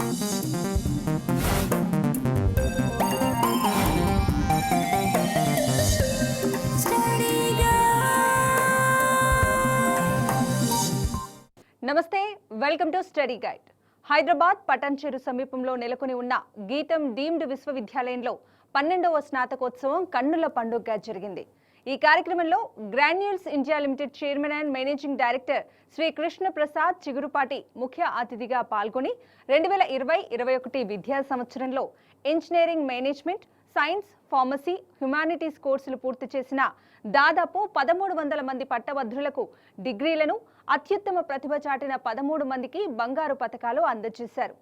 నమస్తే, welcome to study guide. Hyderabad Patancheru సమీపంలో నెలకొని ఉన్న గీతం డీమ్డ్ విశ్వవిద్యాలయంలో 12వ స్నాతకోత్సవం కన్నుల పండుగగా జరిగింది. ఈ కార్యక్రమంలో Granules India limited chairman and managing director Shri Krishna Prasad Chigurupati ముఖ్య అతిథిగా పాల్గొని 2020-21 విద్యా సంవత్సరంలో engineering management, science, pharmacy, humanities కోర్సులు పూర్తి చేసిన దాదాపు 1300 మంది పట్టభద్రులకు డిగ్రీలను, అత్యుత్తమ ప్రతిభ చాటిన 13 మందికి బంగారు పతకాలు అందజేశారు.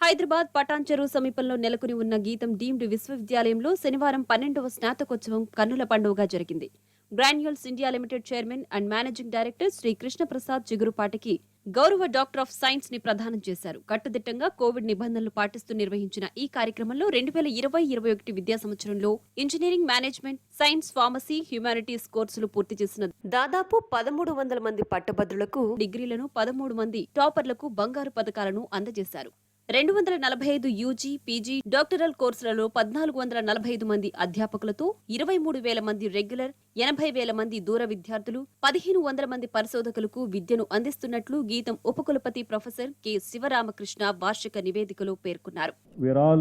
హైదరాబాద్ పటాన్చెరు సమీపంలో నెలకొని ఉన్న గీతం డీమ్డ్ విశ్వవిద్యాలయంలో శనివారం 12వ స్నాతకోత్సవం కన్నుల పండుగగా జరిగింది. Granules India limited chairman and managing director Shri Krishna Prasad చిగురుపాటికి గౌరవ డాక్టర్ ఆఫ్ సైన్స్ ని ప్రదానం చేశారు. కట్టుదిట్టంగా కోవిడ్ నిబంధనలు పాటిస్తూ నిర్వహించిన ఈ కార్యక్రమంలో 2020-21 విద్యా సంవత్సరంలో engineering management, science, pharmacy, humanities కోర్సులు పూర్తి చేసిన దాదాపు 1300 మంది పట్టభద్రులకు డిగ్రీలను, 13 మంది టాపర్లకు బంగారు పతకాలను అందజేశారు. 245 యూజీ, పీజీ, డాక్టరల్ కోర్సులలో 1445 మంది అధ్యాపకులతో 23,000 మంది రెగ్యులర్, 80,000 మంది దూర విద్యార్థులు, 1500 మంది పరిశోధకులకు విద్యను అందిస్తున్నట్లు గీతం ఉపకులపతి ప్రొఫెసర్ కె శివరామకృష్ణ వార్షిక నివేదికలో పేర్కొన్నారు. We are all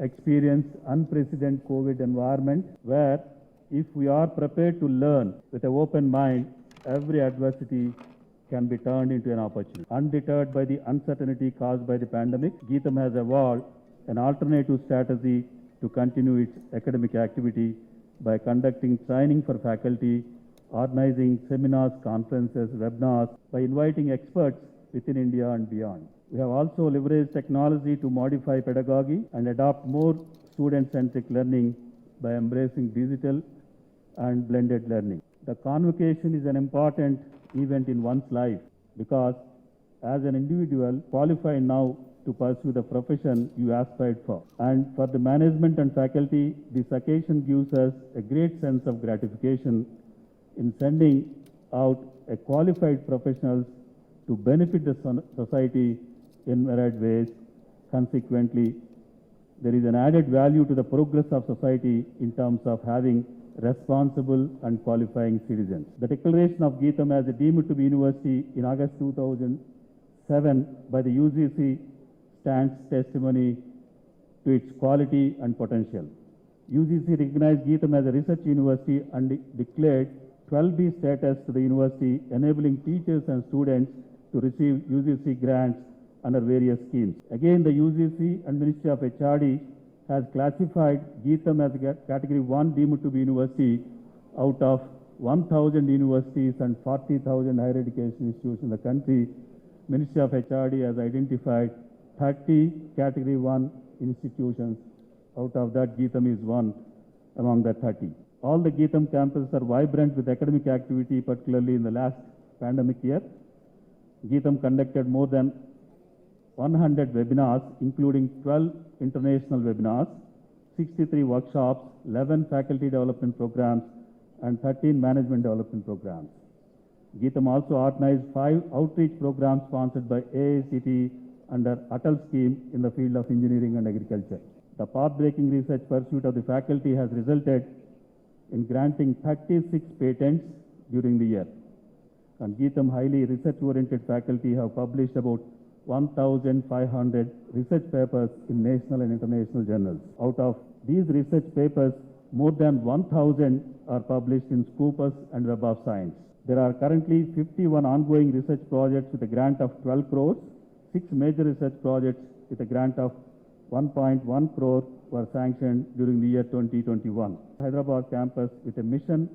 experience unprecedented COVID environment where if we are prepared to learn with an open mind, every adversity can be turned into an opportunity. Undeterred by the uncertainty caused by the pandemic, Geetham has evolved an alternative strategy to continue its academic activity by conducting training for faculty, organizing seminars, conferences, webinars, by inviting experts within India and beyond. We have also leveraged technology to modify pedagogy and adopt more student-centric learning by embracing digital and blended learning. The convocation is an important event in one's life because as an individual qualified now to pursue the profession you aspired for. And for the management and faculty, this occasion gives us a great sense of gratification in sending out a qualified professionals to benefit the society in varied ways. Consequently, there is an added value to the progress of society in terms of having responsible and qualifying citizens. The declaration of Geetham as a deemed to be university in August 2007 by the UGC stands testimony to its quality and potential. UGC recognized Geetham as a research university and declared 12B status to the university, enabling teachers and students to receive UGC grants under various schemes. Again, the UGC and Ministry of HRD has classified Geetham as a category 1 deemed to be university out of 1,000 universities and 40,000 higher education institutions in the country. Ministry of HRD has identified 30 category 1 institutions. Out of that, Geetham is one among the 30. All the Geetham campuses are vibrant with academic activity, particularly in the last pandemic year. Geetham conducted more than 100 webinars, including 12 international webinars, 63 workshops, 11 faculty development programs, and 13 management development programs. Geetham also organized 5 outreach programs sponsored by AICT under Atal scheme in the field of engineering and agriculture. The path-breaking research pursuit of the faculty has resulted in granting 36 patents during the year. And Geetham highly research-oriented faculty have published about 1,500 research papers in national and international journals. Out of these research papers, more than 1,000 are published in Scopus and Web of Science. There are currently 51 ongoing research projects with a grant of 12 crores. 6 major research projects with a grant of 1.1 crore were sanctioned during the year 2021. Hyderabad campus with a mission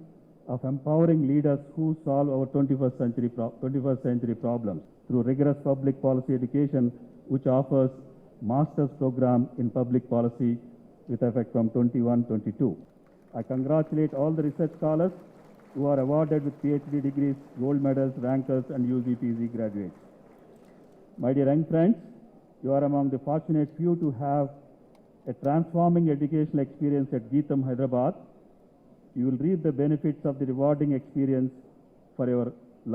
of empowering leaders who solve our 21st century problems through rigorous public policy education, which offers master's program in public policy with effect from 21-22. I congratulate all the research scholars who are awarded with PhD degrees, gold medals, rankers, and UG/PG graduates. My dear young friends, you are among the fortunate few to have a transforming educational experience at Geetham, Hyderabad. You will reap the benefits of the rewarding experience for your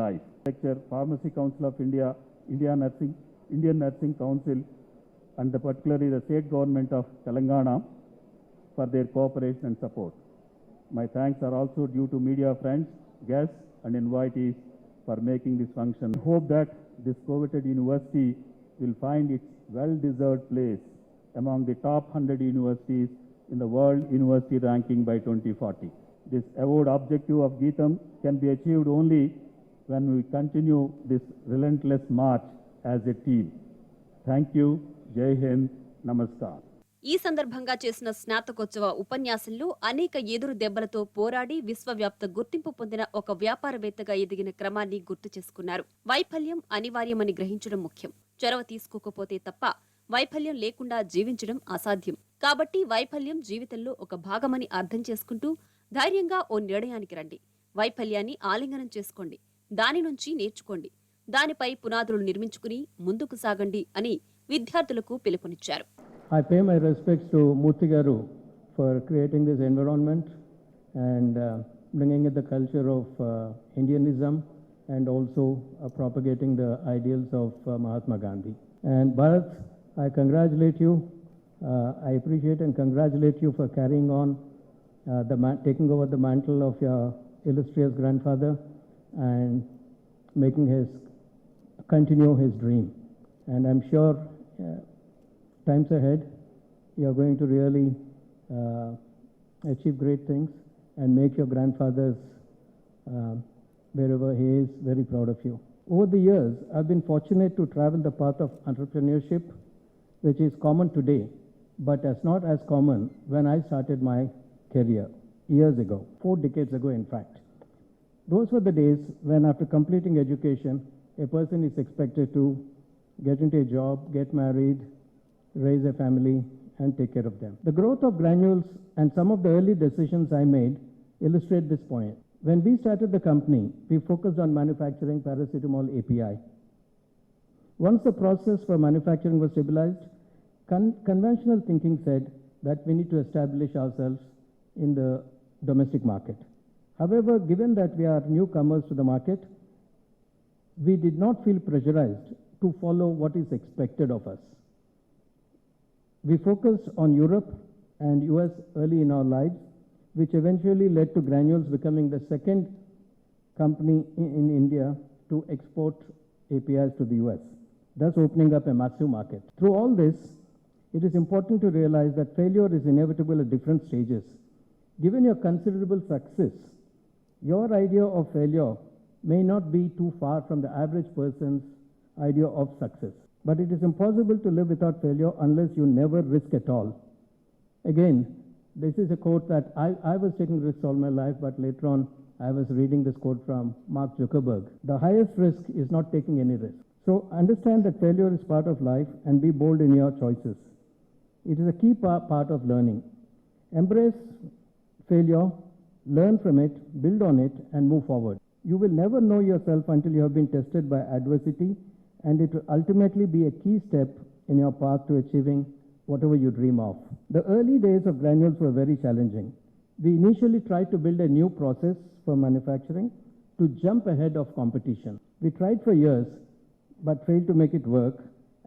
life. Lecture, Pharmacy Council of India, Indian Nursing Council, and particularly the state government of Telangana for their cooperation and support. My thanks are also due to media friends, guests, and invitees for making this function. I hope that this coveted university will find its well-deserved place among the top 100 universities in the World University Ranking by 2040. This award objective of Geetham can be achieved only when we continue this relentless march as a team. Thank you. Jai Hind. Namaskar. ఈ సందర్భంగా చేసిన స్నాతకోత్సవ ఉపన్యాసంలో అనేక ఎదురు దెబ్బలతో పోరాడి విశ్వవ్యాప్త గుర్తింపు పొందిన ఒక వ్యాపారవేత్తగా ఎదిగిన క్రమాన్ని గుర్తు చేసుకున్నారు. వైఫల్యం అనివార్యమని గ్రహించడం ముఖ్యం. చొరవ తీసుకోకపోతే తప్ప వైఫల్యం లేకుండా జీవించడం అసాధ్యం. కాబట్టి వైఫల్యం జీవితంలో ఒక భాగమని అర్థం చేసుకుంటూ ధైర్యంగా ఓ నిర్ణయానికి రండి. వైఫల్యాన్ని ఆలింగనం చేసుకోండి. దాని నుంచి నేర్చుకోండి. దానిపై పునాదులు నిర్మించుకుని ముందుకు సాగండి అని విద్యార్థులకు పిలుపునిచ్చారు. I pay my respects to Murthy Garu for creating this environment and bringing in the culture of Indianism and also propagating the ideals of Mahatma Gandhi. And Bharat, I congratulate you. I appreciate and congratulate you for carrying on taking over the mantle of your illustrious grandfather and making continue his dream. And I'm sure times ahead, you are going to really achieve great things and make your grandfathers, wherever he is, very proud of you. Over the years, I've been fortunate to travel the path of entrepreneurship, which is common today, but is not as common when I started my career years ago, 4 decades ago, in fact. Those were the days when, after completing education, a person is expected to get into a job, get married, raise a family, and take care of them. The growth of Granules and some of the early decisions I made illustrate this point. When we started the company, we focused on manufacturing paracetamol API. Once the process for manufacturing was stabilized, conventional thinking said that we need to establish ourselves in the domestic market. However, given that we are newcomers to the market, we did not feel pressurized to follow what is expected of us. We focused on Europe and US early in our lives, which eventually led to Granules becoming the second company in India to export APIs to the US, thus opening up a massive market. Through all this, it is important to realize that failure is inevitable at different stages. Given your considerable success, your idea of failure may not be too far from the average person's idea of success. But it is impossible to live without failure unless you never risk at all. Again, this is a quote that I was taking risks all my life, but later on I was reading this quote from Mark Zuckerberg. The highest risk is not taking any risk. So understand that failure is part of life and be bold in your choices. It is a key part of learning. Embrace failure, learn from it, build on it, and move forward. You will never know yourself until you have been tested by adversity, and it will ultimately be a key step in your path to achieving whatever you dream of. The early days of Granules were very challenging. We initially tried to build a new process for manufacturing to jump ahead of competition. We tried for years, but failed to make it work,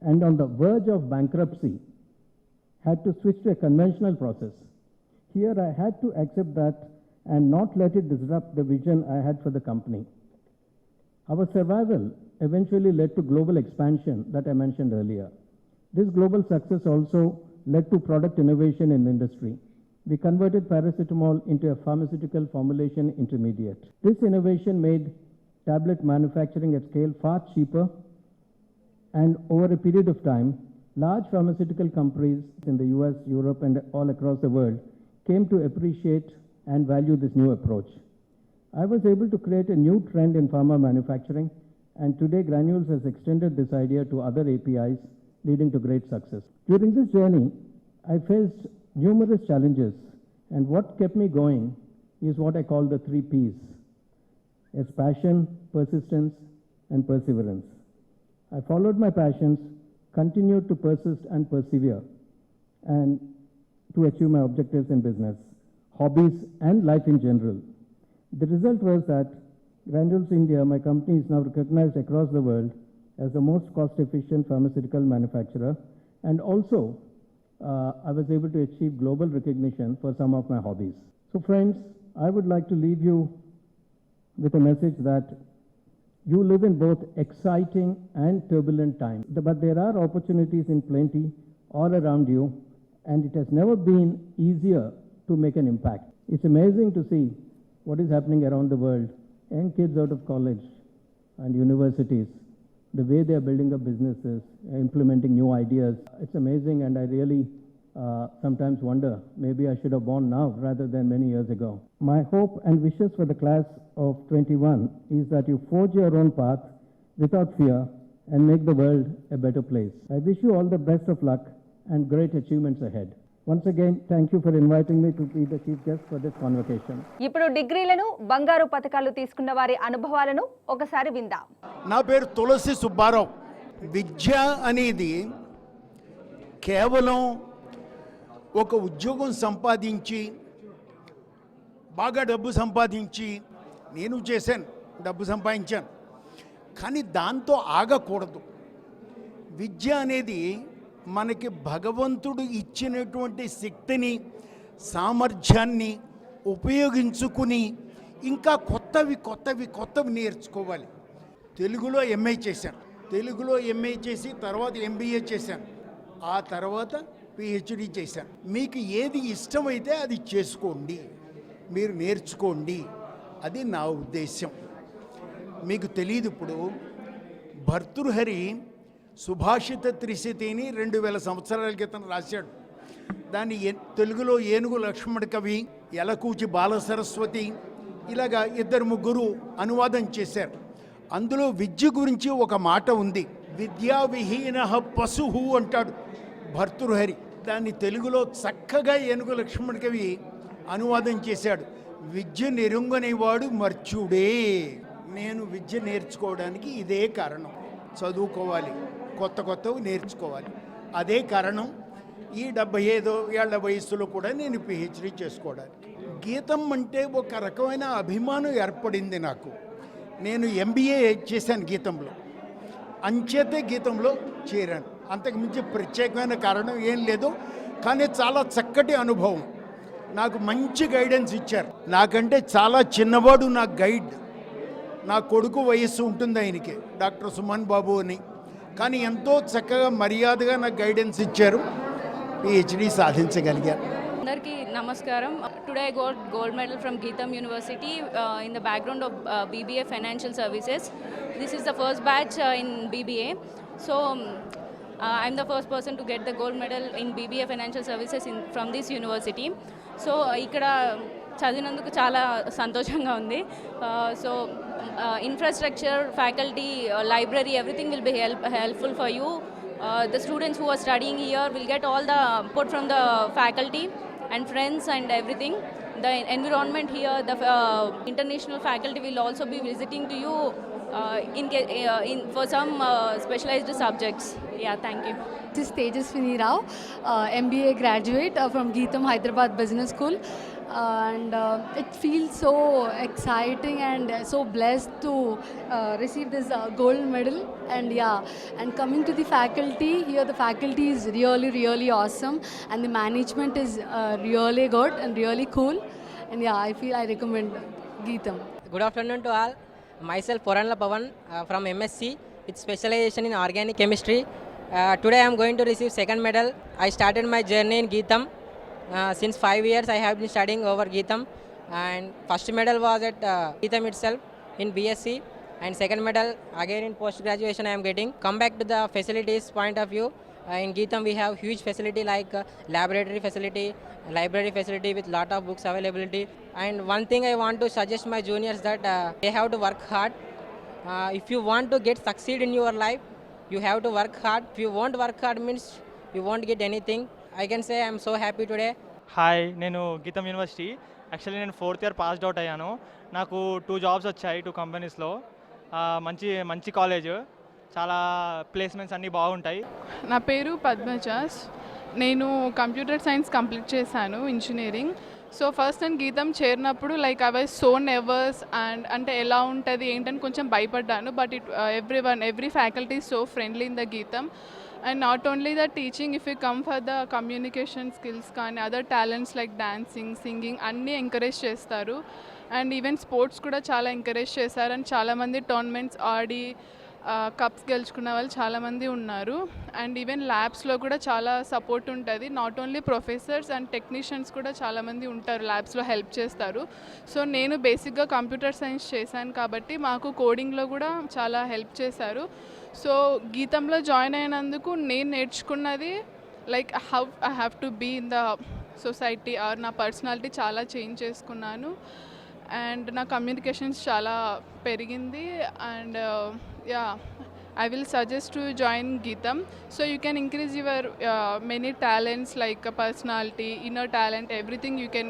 and on the verge of bankruptcy, had to switch to a conventional process. Here I had to accept that and not let it disrupt the vision I had for the company. Our survival eventually led to global expansion that I mentioned earlier. This global success also led to product innovation in the industry. We converted paracetamol into a pharmaceutical formulation intermediate. This innovation made tablet manufacturing at scale far cheaper, and over a period of time, large pharmaceutical companies in the US, Europe, and all across the world came to appreciate and value this new approach. I was able to create a new trend in pharma manufacturing, and today Granules has extended this idea to other APIs, leading to great success. During this journey, I faced numerous challenges, and what kept me going is what I call the 3 Ps: is passion, persistence, and perseverance. I followed my passions, continued to persist and persevere, and to achieve my objectives in business, hobbies, and life in general. The result was that Granules India, my company, is now recognized across the world as the most cost-efficient pharmaceutical manufacturer, and also I was able to achieve global recognition for some of my hobbies. So friends, I would like to leave you with a message that you live in both exciting and turbulent times, but there are opportunities in plenty all around you, and it has never been easier to make an impact. It's amazing to see what is happening around the world, young kids out of college and universities, the way they are building up businesses, implementing new ideas. It's amazing, and I really sometimes wonder, maybe I should have born now rather than many years ago. My hope and wishes for the class of 21 is that you forge your own path without fear and make the world a better place. I wish you all the best of luck and great achievements ahead. Once again, thank you for inviting me to be the chief guest for this convocation. ఇప్పుడు డిగ్రీలను బంగారు పతకాలు తీసుకున్న వారి అనుభవాలను ఒకసారి విందాం. నా పేరు తులసి సుబ్బారావు. విద్య అనేది కేవలం ఒక ఉద్యోగం సంపాదించి బాగా డబ్బు సంపాదించి నేను చేశాను, డబ్బు సంపాదించాను, కానీ దాంతో ఆగకూడదు. విద్య అనేది మనకి భగవంతుడు ఇచ్చినటువంటి శక్తిని, సామర్థ్యాన్ని ఉపయోగించుకుని ఇంకా కొత్తవి నేర్చుకోవాలి. తెలుగులో ఎంఏ చేశాను, తెలుగులో ఎంఏ చేసి తర్వాత ఎంబీఏ చేశాను, ఆ తర్వాత పిహెచ్డి చేశాను. మీకు ఏది ఇష్టమైతే అది చేసుకోండి, మీరు నేర్చుకోండి, అది నా ఉద్దేశం. మీకు తెలియదు, ఇప్పుడు భర్తృహరి సుభాషిత త్రిశతిని 2000 సంవత్సరాల క్రితం రాశాడు. దాన్ని తెలుగులో ఏనుగు లక్ష్మణ కవి, యలకూచి బాల సరస్వతి, ఇలాగా 2-3 అనువాదం చేశారు. అందులో విద్య గురించి ఒక మాట ఉంది, విద్యా విహీన పశువు అంటాడు భర్తృహరి. దాన్ని తెలుగులో చక్కగా ఏనుగు లక్ష్మణ కవి అనువాదం చేశాడు, విద్య నెరుంగనేవాడు మర్చుడే. నేను విద్య నేర్చుకోవడానికి ఇదే కారణం, చదువుకోవాలి, కొత్తవి నేర్చుకోవాలి. అదే కారణం ఈ 75 ఏళ్ల వయసులో కూడా నేను పిహెచ్డి చేసుకోవడానికి. గీతం అంటే ఒక రకమైన అభిమానం ఏర్పడింది నాకు. నేను ఎంబీఏ చేశాను గీతంలో, అంచేతే గీతంలో చేరాను. అంతకుమించి ప్రత్యేకమైన కారణం ఏం లేదు, కానీ చాలా చక్కటి అనుభవం. నాకు మంచి గైడెన్స్ ఇచ్చారు. నాకంటే చాలా చిన్నవాడు నా గైడ్, నా కొడుకు వయస్సు ఉంటుంది ఆయనకి, డాక్టర్ సుమన్ బాబు అని. కానీ ఎంతో చక్కగా మర్యాదగా నాకు గైడెన్స్ ఇచ్చారు, పిహెచ్డి సాధించగలిగాను. అందరికీ నమస్కారం. Today I got gold medal from Gitam university in the background of BBA financial services. This is the first batch in BBA. So I'm the first person to get the gold medal in BBA Financial Services from this university. So ఇక్కడ చదివినందుకు చాలా సంతోషంగా ఉంది. So infrastructure, faculty, library, everything will be helpful for you. The students who are studying here will get all the input from the faculty and friends and everything. The environment here, the international faculty will also be visiting to you for some specialized subjects. Yeah, thank you. This is Tejaswini Rao, MBA graduate from Geetham Hyderabad Business School. And it feels so exciting and so blessed to receive this gold medal. And yeah, and coming to the faculty here, the faculty is really awesome, and the management is really good and really cool. And yeah, I feel I recommend Geetham. Good afternoon to all. Myself Poranla Pavan from MSc with specialization in organic chemistry. Today I am going to receive second medal. I started my journey in Geetham. Since 5 years I have been studying over Geetham, and first medal was at Geetham itself in BSc, and second medal again in post graduation I am getting. Come back to the facilities point of view. In Geetham we have huge facility like laboratory facility, library facility with lot of books availability. And one thing I want to suggest my juniors that they have to work hard. If you want to get succeed in your life, you have to work hard. If you won't work hard means you won't get anything. I can say I am so happy today. Hi, నేను గీతం university actually నేను 4th year passed out అయ్యాను. నాకు 2 jobs వచ్చాయి 2 కంపెనీస్లో. మంచి మంచి college, చాలా ప్లేస్మెంట్స్ అన్నీ బాగుంటాయి. నా పేరు పద్మజాస్. నేను కంప్యూటర్ సైన్స్ కంప్లీట్ చేశాను, ఇంజనీరింగ్. సో ఫస్ట్ నేను గీతం చేరినప్పుడు like I was so nervous and అంటే ఎలా ఉంటుంది ఏంటని కొంచెం భయపడ్డాను. But every faculty so friendly in the Gitam. And not only the teaching, if you come for the communication skills కానీ other talents like dancing, singing అన్నీ ఎంకరేజ్ చేస్తారు. And even sports కూడా చాలా ఎంకరేజ్ చేశారు. అండ్ చాలామంది టోర్నమెంట్స్ ఆడి cups గెలుచుకున్న వాళ్ళు చాలామంది ఉన్నారు. అండ్ ఈవెన్ ల్యాబ్స్లో కూడా చాలా సపోర్ట్ ఉంటుంది. Not only professors and technicians కూడా చాలామంది ఉంటారు, ల్యాబ్స్లో హెల్ప్ చేస్తారు. సో నేను బేసిక్గా కంప్యూటర్ సైన్స్ చేశాను కాబట్టి మాకు కోడింగ్లో కూడా చాలా హెల్ప్ చేశారు. సో గీతంలో జాయిన్ అయినందుకు నేను నేర్చుకున్నది like how I have to be in the society or నా పర్సనాలిటీ చాలా చేంజ్ చేసుకున్నాను. అండ్ నా కమ్యూనికేషన్స్ చాలా పెరిగింది. And I will suggest to join Geetam. So you can increase your many talents like personality, inner talent, everything you can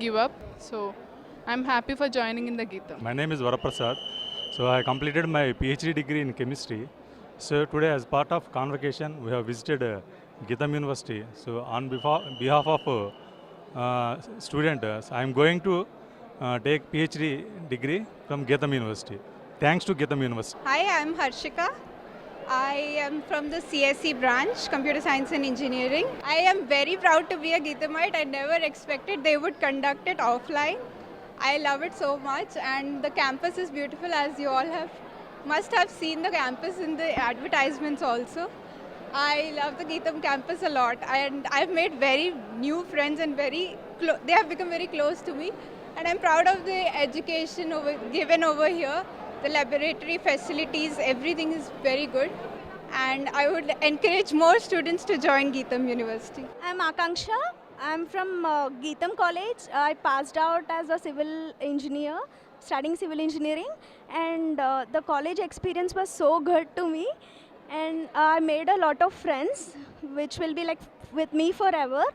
give up. So I'm happy for joining in the Geetam. My name is Varaprasad. So I completed my PhD degree in chemistry. So today as part of convocation we have visited Geetam University. So on behalf of student, I am going to take PhD degree from Geetam University. Thanks to Geetam University. Hi, I'm Harshika. I am from the CSE branch, Computer Science and Engineering. I am very proud to be a Geethamite. I never expected they would conduct it offline. I love it so much, and the campus is beautiful, as you all must have seen the campus in the advertisements also. I love the Geetam campus a lot, and I've made very new friends and they have become very close to me. And I'm proud of the education given over here. The laboratory facilities, everything is very good. And I would encourage more students to join Geetam University. I'm Akanksha. I'm from Geetam College. I passed out as a civil engineer, studying civil engineering. And the college experience was so good to me. And I made a lot of friends, which will be like with me forever.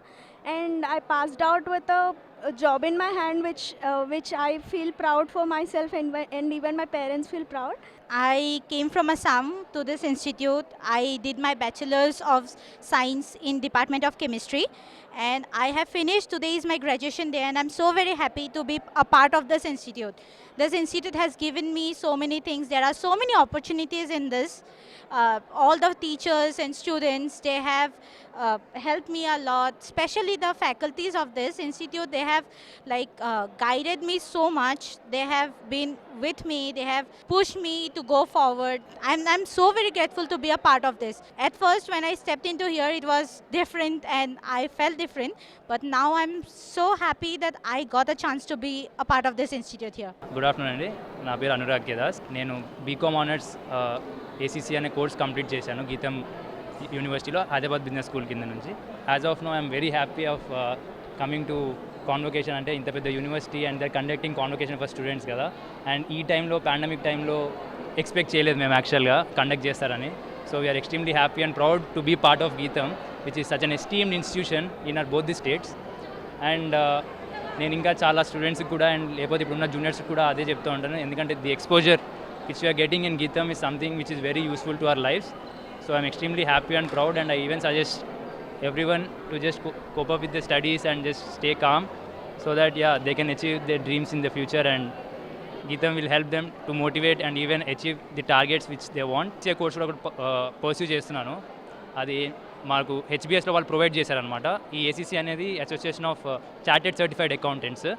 And I passed out with a job in my hand, which I feel proud for myself, and even my parents feel proud. I came from Assam to this institute. I did my bachelor's of science in Department of Chemistry, and I have finished. Today is my graduation day, and I'm so very happy to be a part of this institute. This institute has given me so many things. There are so many opportunities in this. All the teachers and students, they have helped me a lot, especially the faculties of this institute. They have guided me so much. They have been with me. They have pushed me to go forward. I'm so very grateful to be a part of this. At first, when I stepped into here, it was different and I felt different. But now I'm so happy that I got a chance to be a part of this institute here. Good afternoon అండి. నా పేరు అనురాగ్ కేదాస్. నేను BCom honours ACC అనే course complete చేశాను గీతం యూనివర్సిటీలో, Hyderabad business school కింద నుంచి. As of now I'm very happy of coming to convocation. అంటే ఇంత పెద్ద university and they're conducting convocation for students కదా. అండ్ ఈ టైంలో పాండమిక్ టైంలో ఎక్స్పెక్ట్ చేయలేదు మేము యాక్చువల్గా కండక్ట్ చేస్తారని. So we are extremely happy and proud to be part of Gitam, which is such an esteemed institution in our both the states. అండ్ నేను ఇంకా చాలా స్టూడెంట్స్కి కూడా అండ్ లేకపోతే ఇప్పుడున్న జూనియర్స్కి కూడా అదే చెప్తూ ఉంటాను. ఎందుకంటే the exposure which we are getting in Gitam is something which is very useful to our lives. So I'm extremely happy and proud, and I even suggest everyone to just cope up with their studies and just stay calm so that they can achieve their dreams in the future, and Geetam will help them to motivate and even achieve the targets which they want. A course కూడా pursue చేస్తున్నాను. అది మాకు హెచ్బిఎస్లో వాళ్ళు provide చేశారనమాట. ఈ ACC అనేది association of chartered certified accountants.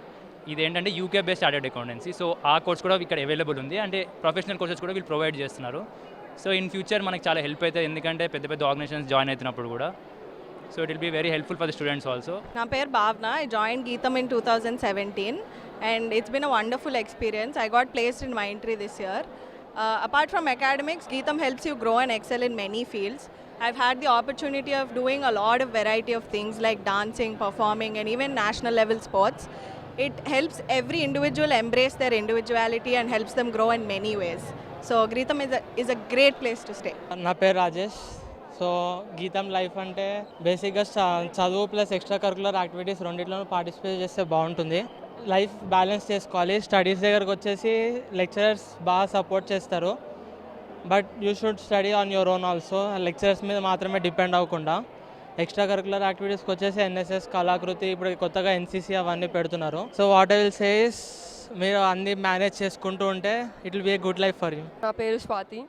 ఇదేంటంటే UK based chartered accountancy. So ఆ కోర్స్ కూడా ఇక్కడ అవైలబుల్ ఉంది. అంటే ప్రొఫెషనల్ కోర్సెస్ కూడా వీళ్ళు ప్రొవైడ్ చేస్తున్నారు. సో ఇన్ ఫ్యూచర్ మనకు చాలా హెల్ప్ అవుతుంది, ఎందుకంటే పెద్ద పెద్ద ఆర్గనైజేషన్స్ జాయిన్ అవుతున్నప్పుడు కూడా. So it will be very helpful for the students also. నా పేరు Bhavana. I join GITAM in 2017 and it's been a wonderful experience. I got placed in Mindtree this year. Apart from academics, Geetam helps you grow and excel in many fields. I've had the opportunity of doing a lot of variety of things like dancing, performing, and even national level sports. It helps every individual embrace their individuality and helps them grow in many ways. So Geetam is a great place to stay. నా పేరు Rajesh. So గీతం life అంటే బేసిక్గా చదువు plus extra curricular activities రెండిట్లోనూ participate చేస్తే బాగుంటుంది. Life balance చేసుకోవాలి. స్టడీస్ దగ్గరకు వచ్చేసి లెక్చరర్స్ బాగా సపోర్ట్ చేస్తారు, but you should study on your own also. Lecturers మీద మాత్రమే డిపెండ్ అవ్వకుండా ఎక్స్ట్రా కరికులర్ యాక్టివిటీస్కి వచ్చేసి ఎన్ఎస్ఎస్, కళాకృతి, ఇప్పుడు కొత్తగా ఎన్సీసీ అవన్నీ పెడుతున్నారు. So what I will say is మీరు అన్నీ మేనేజ్ చేసుకుంటూ ఉంటే it will be a good life for you. నా పేరు స్వాతి.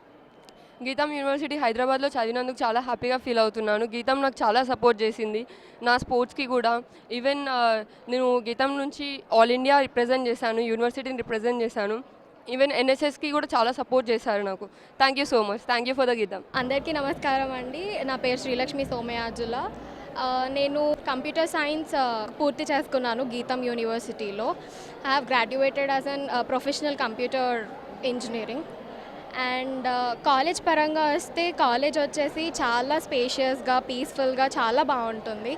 గీతం యూనివర్సిటీ హైదరాబాద్లో చదివినందుకు చాలా హ్యాపీగా ఫీల్ అవుతున్నాను. గీతం నాకు చాలా సపోర్ట్ చేసింది నా స్పోర్ట్స్కి కూడా. ఈవెన్ నేను గీతం నుంచి ఆల్ ఇండియా రిప్రజెంట్ చేశాను, యూనివర్సిటీని రిప్రజెంట్ చేశాను. ఈవెన్ ఎన్ఎస్ఎస్కి కూడా చాలా సపోర్ట్ చేశారు నాకు. Thank you so much. Thank you for the గీతం. అందరికీ నమస్కారం అండి. నా పేరు శ్రీలక్ష్మి సోమయాజుల. నేను కంప్యూటర్ సైన్స్ పూర్తి చేసుకున్నాను గీతం యూనివర్సిటీలో. I have graduated as an professional computer engineering. And college పరంగా వస్తే కాలేజ్ వచ్చేసి చాలా స్పేషియస్గా, పీస్ఫుల్గా చాలా బాగుంటుంది.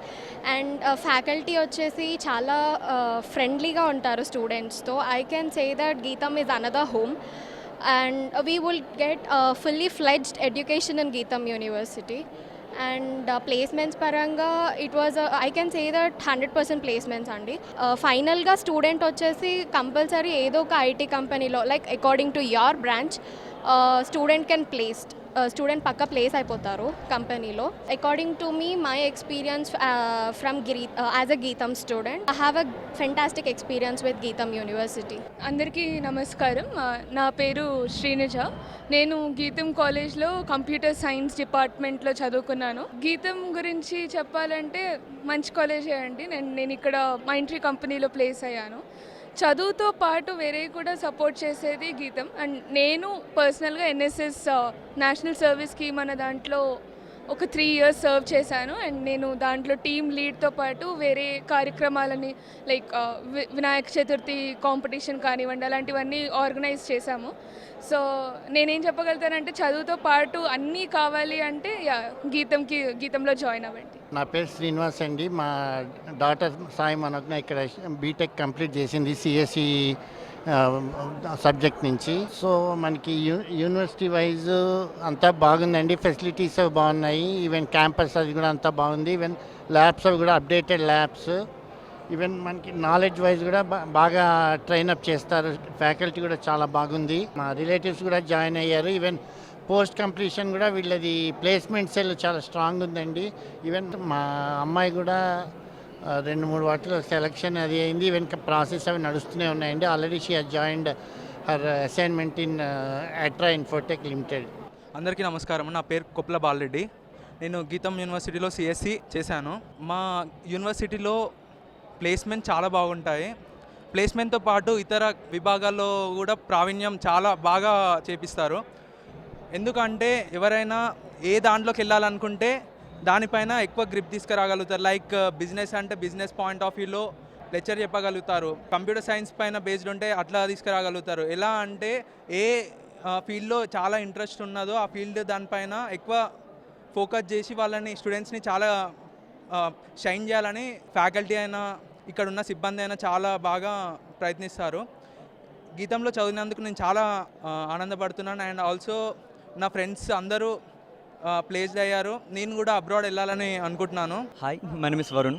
అండ్ ఫ్యాకల్టీ వచ్చేసి చాలా ఫ్రెండ్లీగా ఉంటారు స్టూడెంట్స్తో. ఐ కెన్ సే దట్ గీతం is another home and we will get fully fledged education in Geetham University. And placements paranga it was I can say that 100% placements andi. Final ga student vachesi compulsory edo oka IT company lo, like according to your branch, student can placed student pakka place అయిపోతారు కంపెనీలో. According to me my experience from as a Gitam student, I have a fantastic experience with Gitam university. అందరికీ నమస్కారం. నా పేరు శ్రీనిజ. నేను గీతం కాలేజ్లో computer science డిపార్ట్మెంట్లో చదువుకున్నాను. గీతం గురించి చెప్పాలంటే మంచి కాలేజే అండి. నేను ఇక్కడ మైంట్రీ కంపెనీలో ప్లేస్ అయ్యాను. చదువుతో పాటు వేరే కూడా సపోర్ట్ చేసేది గీతం. అండ్ నేను పర్సనల్గా ఎన్ఎస్ఎస్ నేషనల్ సర్వీస్ స్కీమ్ అన్న దాంట్లో ఒక 3 years సర్వ్ చేశాను. అండ్ నేను దాంట్లో టీమ్ లీడ్తో పాటు వేరే కార్యక్రమాలని లైక్ వినాయక చతుర్థి కాంపిటీషన్ కానివ్వండి, అలాంటివన్నీ ఆర్గనైజ్ చేశాము. సో నేనేం చెప్పగలుగుతానంటే చదువుతో పాటు అన్నీ కావాలి అంటే గీతంలో జాయిన్ అవ్వండి. నా పేరు శ్రీనివాస్ అండి. మా డాటర్ సాయి మనోజ్ఞ ఇక్కడ బీటెక్ కంప్లీట్ చేసింది సిఎస్సి సబ్జెక్ట్ నుంచి. సో మనకి యూనివర్సిటీ వైజ్ అంతా బాగుందండి, ఫెసిలిటీస్ బాగున్నాయి, ఈవెన్ క్యాంపస్ అది కూడా అంతా బాగుంది, ఈవెన్ ల్యాబ్స్ అవి కూడా అప్డేటెడ్ ల్యాబ్స్, ఈవెన్ మనకి నాలెడ్జ్ వైజ్ కూడా బాగా ట్రైనప్ చేస్తారు, ఫ్యాకల్టీ కూడా చాలా బాగుంది. మా రిలేటివ్స్ కూడా జాయిన్ అయ్యారు. ఈవెన్ పోస్ట్ కంప్లీషన్ కూడా వీళ్ళది ప్లేస్మెంట్ సెల్ చాలా స్ట్రాంగ్ ఉందండి. ఈవెన్ మా అమ్మాయి కూడా 2-3 వాటిలో సెలక్షన్ అది అయింది. ఈవెన్ ప్రాసెస్ అవి నడుస్తూనే ఉన్నాయండి. Already she has joined her assignment in Atra infotech limited. అందరికీ నమస్కారం. నా పేరు కొప్పుల బాలరెడ్డి. నేను గీతం యూనివర్సిటీలో సిఎస్సి చేశాను. మా యూనివర్సిటీలో ప్లేస్మెంట్ చాలా బాగుంటాయి. ప్లేస్మెంట్తో పాటు ఇతర విభాగాల్లో కూడా ప్రావీణ్యం చాలా బాగా చేపిస్తారు. ఎందుకంటే ఎవరైనా ఏ దాంట్లోకి వెళ్ళాలనుకుంటే దానిపైన ఎక్కువ గ్రిప్ తీసుకురాగలుగుతారు. లైక్ బిజినెస్ అంటే బిజినెస్ పాయింట్ ఆఫ్ వ్యూలో లెక్చర్ చెప్పగలుగుతారు. కంప్యూటర్ సైన్స్ పైన బేస్డ్ ఉంటే అట్లా తీసుకురాగలుగుతారు. ఎలా అంటే ఏ ఫీల్డ్లో చాలా ఇంట్రెస్ట్ ఉన్నదో ఆ ఫీల్డ్ దానిపైన ఎక్కువ ఫోకస్ చేసి వాళ్ళని స్టూడెంట్స్ని చాలా షైన్ చేయాలని ఫ్యాకల్టీ అయినా ఇక్కడ ఉన్న సిబ్బంది అయినా చాలా బాగా ప్రయత్నిస్తారు. గీతంలో చదివినందుకు నేను చాలా ఆనందపడుతున్నాను. అండ్ ఆల్సో నా ఫ్రెండ్స్ అందరూ ప్లేస్డ్ అయ్యారు. నేను కూడా అబ్రాడ్ వెళ్ళాలని అనుకుంటున్నాను. Hi, my name is Varun.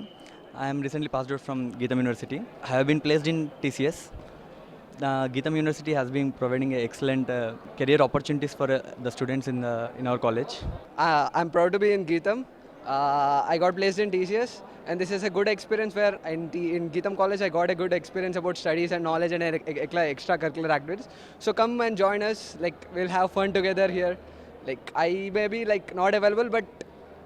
I am recently passed out from Geetham University. I have been placed in TCS. Geetham University has been providing excellent career opportunities for the students in our college. I'm proud to be in Geetham. I got placed in TCS, and this is a good experience where in Geetham College I got a good experience about studies and knowledge and extracurricular activities. So come and join us. Like we'll have fun together here. Like I may be like not available, but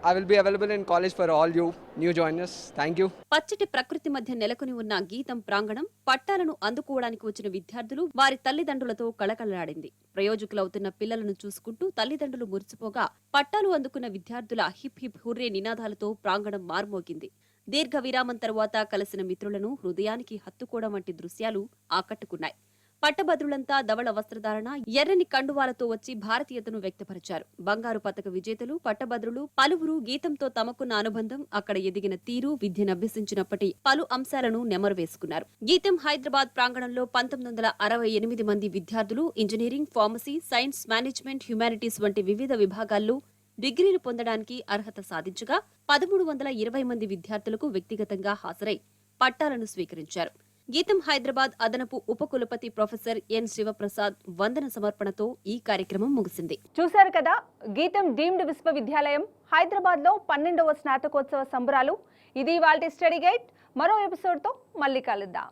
I will be available in college for all you new joiners. Thank you. పచ్చటి ప్రకృతి మధ్య నెలకొని ఉన్న గీతం ప్రాంగణం పట్టాలను అందుకోవడానికి వచ్చిన విద్యార్థులు వారి తల్లిదండ్రులతో కళకళలాడింది. ప్రయోజకులవుతున్న పిల్లలను చూసుకుంటూ తల్లిదండ్రులు మురిసిపోగా పట్టాలు అందుకున్న విద్యార్థుల హిప్ హిప్ హుర్రే నినాదాలతో ప్రాంగణం మార్మోగింది. దీర్ఘ విరామం తర్వాత కలిసిన మిత్రులను హృదయానికి హత్తుకోవడం వంటి దృశ్యాలు ఆకట్టుకున్నాయి. పట్టభద్రులంతా ధవళ వస్త్రధారణ, ఎర్రని కండువాలతో వచ్చి భారతీయతను వ్యక్తపరిచారు. బంగారు పతక విజేతలు, పట్టభద్రులు పలువురు గీతంతో తమకున్న అనుబంధం, అక్కడ ఎదిగిన తీరు, విద్యనభ్యసించినప్పటి పలు అంశాలను నెమరు వేసుకున్నారు. గీతం హైదరాబాద్ ప్రాంగణంలో 1968 మంది విద్యార్థులు engineering, pharmacy, science, management, humanities వంటి వివిధ విభాగాల్లో డిగ్రీలు పొందడానికి అర్హత సాధించగా 1320 మంది విద్యార్థులకు వ్యక్తిగతంగా హాజరై పట్టాలను స్వీకరించారు. గీతం హైదరాబాద్ అదనపు ఉపకులపతి ప్రొఫెసర్ ఎన్ శివప్రసాద్ వందన సమర్పణతో ఈ కార్యక్రమం ముగిసింది. చూశారు కదా, గీతం డీమ్డ్ విశ్వవిద్యాలయం హైదరాబాద్లో 12వ స్నాతకోత్సవ సంబరాలు. ఇది ఇవాల్టి స్టడీ గైడ్. మరో ఎపిసోడ్తో మళ్ళీ కలుద్దాం.